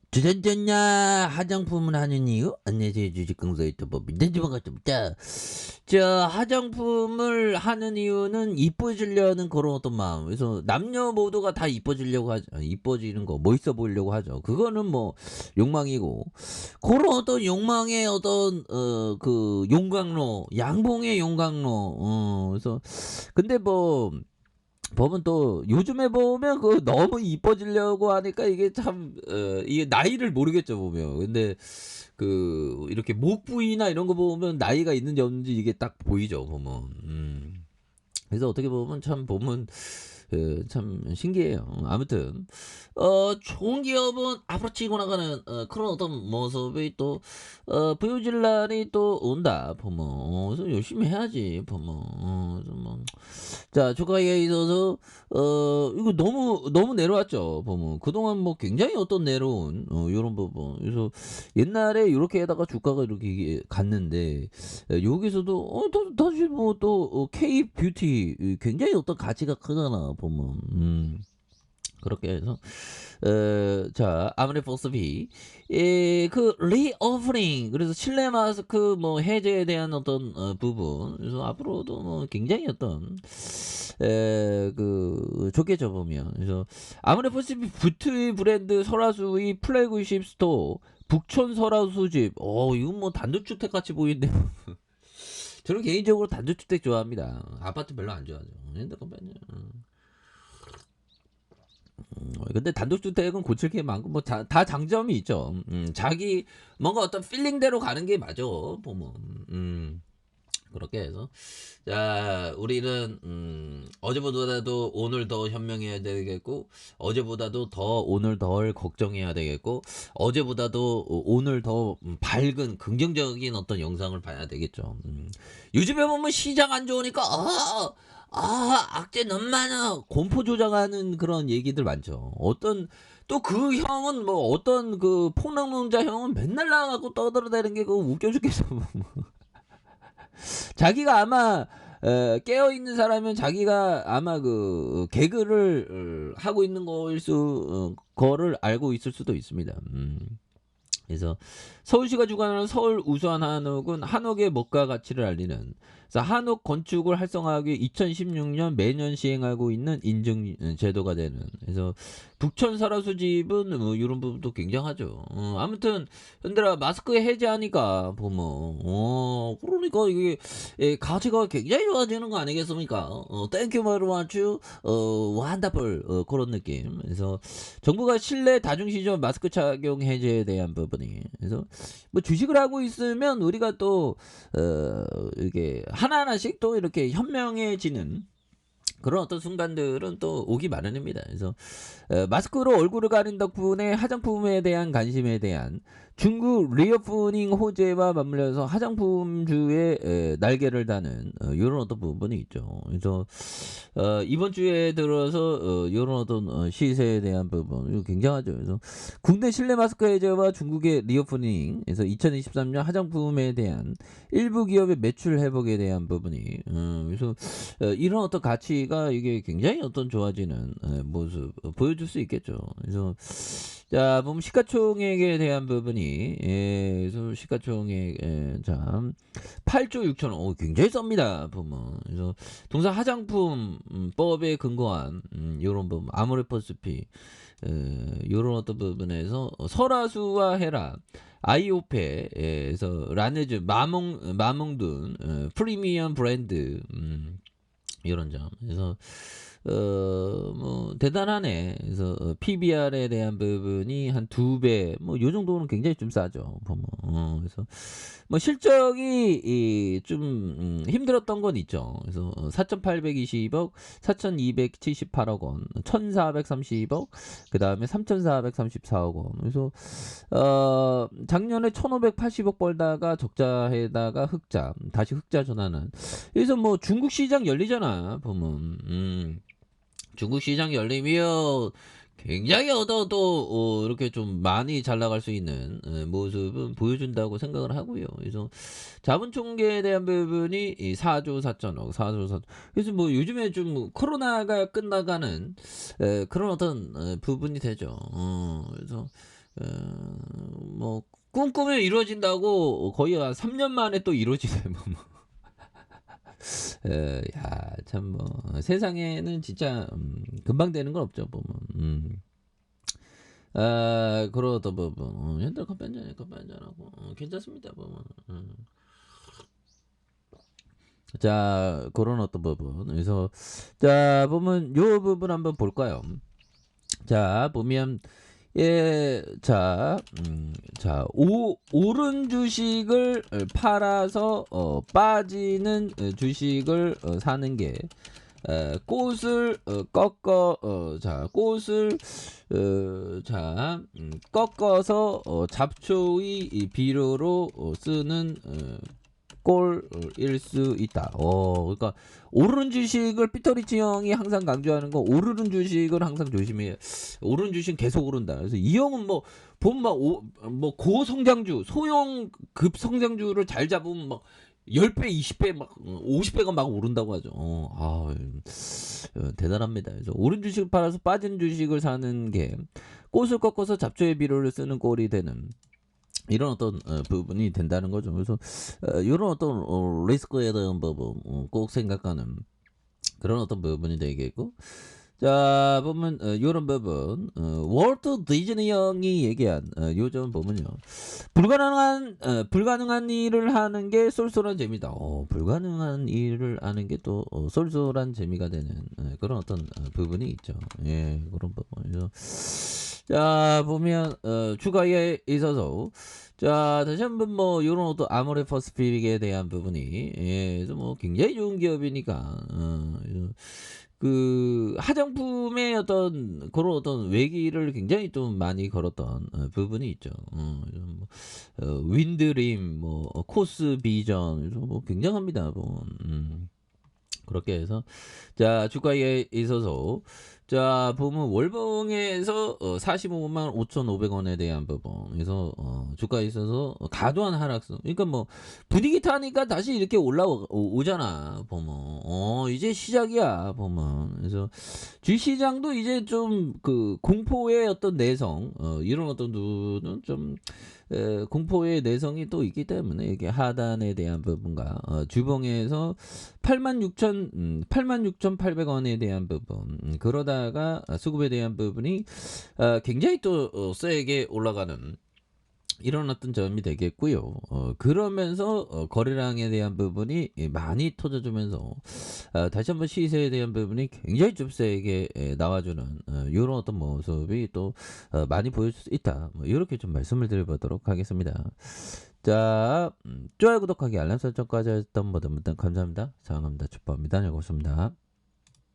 주전자냐 화장품을 하는 이유? 안내해 주식강사의 법인데 반갑습니다. 자, 화장품을 하는 이유는 이뻐지려는 그런 어떤 마음. 그래서 남녀 모두가 다 이뻐지려고 하죠. 이뻐지는 거, 멋있어 보이려고 하죠. 그거는 뭐 욕망이고, 그런 어떤 욕망의 어떤 그 용광로, 양봉의 용광로. 그래서 근데 뭐 법은 또 요즘에 보면 그 너무 이뻐지려고 하니까 이게 참 이게 나이를 모르겠죠 보면. 근데 그 이렇게 목 부위나 이런 거 보면 나이가 있는지 없는지 이게 딱 보이죠 보면. 그래서 어떻게 보면 참 보면 참 신기해요. 아무튼 좋은 기업은 앞으로 치고 나가는 그런 어떤 모습이 또 보여질 날이 또 온다 보면. 그래서 열심히 해야지 보면. 그래서 뭐 자, 주가에 있어서 이거 너무 내려왔죠. 보면 그동안 뭐 굉장히 어떤 내려온 요런 부분. 그래서 옛날에 요렇게 하다가 주가가 이렇게 갔는데 여기서도 다시 뭐 또 K 뷰티 굉장히 어떤 가치가 크잖아 보면. 그렇게 해서 자, 아무래포스비 그 리오프닝, 그래서 실내 마스크 뭐 해제에 대한 어떤 부분. 그래서 앞으로도 뭐 굉장히 어떤 그 좋겠죠 보면. 그래서 아무래포스비 부트위 브랜드 설화수의 플래그십 스토어 북촌 설화수집. 이건 뭐 단독주택 같이 보이는데. 저는 개인적으로 단독주택 좋아합니다. 아파트 별로 안 좋아하죠. 근데 단독주택은 고칠 게 많고 뭐 다 장점이 있죠. 자기 뭔가 어떤 필링대로 가는 게 맞아 보면. 그렇게 해서 자, 우리는 어제보다도 오늘 더 현명해야 되겠고, 어제보다도 더 오늘 덜 걱정해야 되겠고, 어제보다도 오늘 더 밝은 긍정적인 어떤 영상을 봐야 되겠죠. 요즘에 보면 시장 안 좋으니까 악재 너무 많아 공포 조장하는 그런 얘기들 많죠. 어떤 또 그 형은 뭐 어떤 그 폭락론자 형은 맨날 나가고 떠들어대는 게 그거 웃겨 죽겠어. 자기가 아마 깨어 있는 사람은 자기가 아마 그 개그를 하고 있는 거를 알고 있을 수도 있습니다. 그래서 서울시가 주관하는 서울 우수한 한옥은 한옥의 멋과 가치를 알리는, 그래서 한옥 건축을 활성화하기 위해 2016년 매년 시행하고 있는 인증 제도가 되는. 그래서 북촌 설화수집은 뭐 이런 부분도 굉장하죠. 아무튼 현대라 마스크 해제하니까 보면 그러니까 이게 가치가 굉장히 좋아지는 거 아니겠습니까? 땡큐 very much, 원더풀 그런 느낌. 그래서 정부가 실내 다중시설 마스크 착용 해제에 대한 부분이. 그래서 뭐 주식을 하고 있으면 우리가 또 이게 하나하나씩 또 이렇게 현명해지는 그런 어떤 순간들은 또 오기 마련입니다. 그래서 마스크로 얼굴을 가린 덕분에 화장품에 대한 관심에 대한 중국 리오프닝 호재와 맞물려서 화장품주의 날개를 다는 이런 어떤 부분이 있죠. 그래서 이번 주에 들어서 이런 어떤 시세에 대한 부분 이거 굉장하죠. 그래서 국내 실내 마스크 해제와 중국의 리오프닝, 그래서 2023년 화장품에 대한 일부 기업의 매출 회복에 대한 부분이 그래서 이런 어떤 가치가 이게 굉장히 어떤 좋아지는 모습 보여줄 수 있겠죠. 그래서 자, 보면 시가총액에 대한 부분이 그래서 시가총액 자 8조 6천원, 굉장히 쌉니다 보면. 그래서 동사 화장품법에 근거한 요런 부분 아모레퍼스피 요런 어떤 부분에서 설화수와 헤라 아이오페에서 라네즈 마몽둔 프리미엄 브랜드 이런 점. 그래서 뭐 대단하네. 그래서 PBR에 대한 부분이 한 2배 뭐 요 정도는 굉장히 좀 싸죠 보면. 그래서 뭐 실적이 좀 힘들었던 건 있죠. 그래서 4,820억, 4,278억 원, 1,430억, 그 다음에 3,434억 원. 그래서 작년에 1,580억 벌다가 적자에다가 흑자, 다시 흑자 전환은. 그래서 뭐 중국 시장 열리잖아 보면. 중국 시장 열리면 굉장히 또 이렇게 좀 많이 잘 나갈 수 있는 모습은 보여준다고 생각을 하고요. 그래서 자본 총계에 대한 부분이 이 4조 4천억, 4조 4천. 그래서 뭐 요즘에 좀 코로나가 끝나가는 그런 어떤 부분이 되죠. 그래서 뭐 꿈꾸면 이루어진다고 거의 한 3년 만에 또 이루어지네 뭐. 야 참 뭐 세상에는 진짜 금방 되는 건 없죠 보면. 그런 어떤 부분 옛날 커피 한 잔에 커피 한 잔하고 괜찮습니다 보면. 자 그런 어떤 부분. 그래서 자 보면 요 부분 한번 볼까요? 자 보면 자 오른 주식을 팔아서 빠지는 주식을 사는 게 꽃을 꺾어 꽃을 꺾어서 잡초의 이 비료로 쓰는 꼴일 수 있다. 그러니까 오르는 주식을 피터리치 형이 항상 강조하는 거 오르는 주식을 항상 조심해요. 오르는 주식은 계속 오른다. 그래서 이 형은 뭐 보면 뭐 고성장주, 소형 급성장주를 잘 잡으면 막 10배, 20배, 막 50배가 막 오른다고 하죠. 대단합니다. 그래서 오른 주식을 팔아서 빠진 주식을 사는 게 꽃을 꺾어서 잡초의 비료를 쓰는 꼴이 되는 이런 어떤 부분이 된다는 거죠. 그래서 이런 어떤 리스크에 대한 부분 꼭 생각하는 그런 어떤 부분이 되겠고 자 보면 요런 부분 월트 디즈니 형이 얘기한 요점 보면요. 불가능한 일을 하는 게 쏠쏠한 재미다. 불가능한 일을 하는 게 또 쏠쏠한 재미가 되는 그런 어떤 부분이 있죠. 예, 그런 부분. 자 보면 추가에 있어서 자 다시 한번 뭐 요런 어떤 아모레 퍼시픽에 대한 부분이 그래서 뭐 굉장히 좋은 기업이니까 그 화장품의 어떤 그런 어떤 외기를 굉장히 좀 많이 걸었던 부분이 있죠. 뭐 윈드림 뭐 코스 비전 그래서 뭐 굉장합니다. 뭐 그렇게 해서 자 주가에 있어서 자 보면 월봉에서 45만 5,500원에 대한 부분 그래서 주가에 있어서 과도한 하락성 그러니까 뭐 분위기 타니까 다시 이렇게 올라오잖아 보면 이제 시작이야 보면 그래서 주시장도 이제 좀 그 공포의 어떤 내성 이런 어떤 누는 좀 공포의 내성이 또 있기 때문에 이게 하단에 대한 부분과 주봉에서 86,800원에 대한 부분 그러다가 수급에 대한 부분이 굉장히 또 세게 올라가는 이런 어떤 점이 되겠고요. 그러면서 거래량에 대한 부분이 많이 터져주면서 다시 한번 시세에 대한 부분이 굉장히 좀 세게 나와주는 이런 어떤 모습이 또 많이 보여줄 수 있다. 뭐 이렇게 좀 말씀을 드려보도록 하겠습니다. 자, 좋아요, 구독하기, 알람 설정까지 했던 모든 분들 감사합니다. 사랑합니다. 축복합니다. 고맙습니다.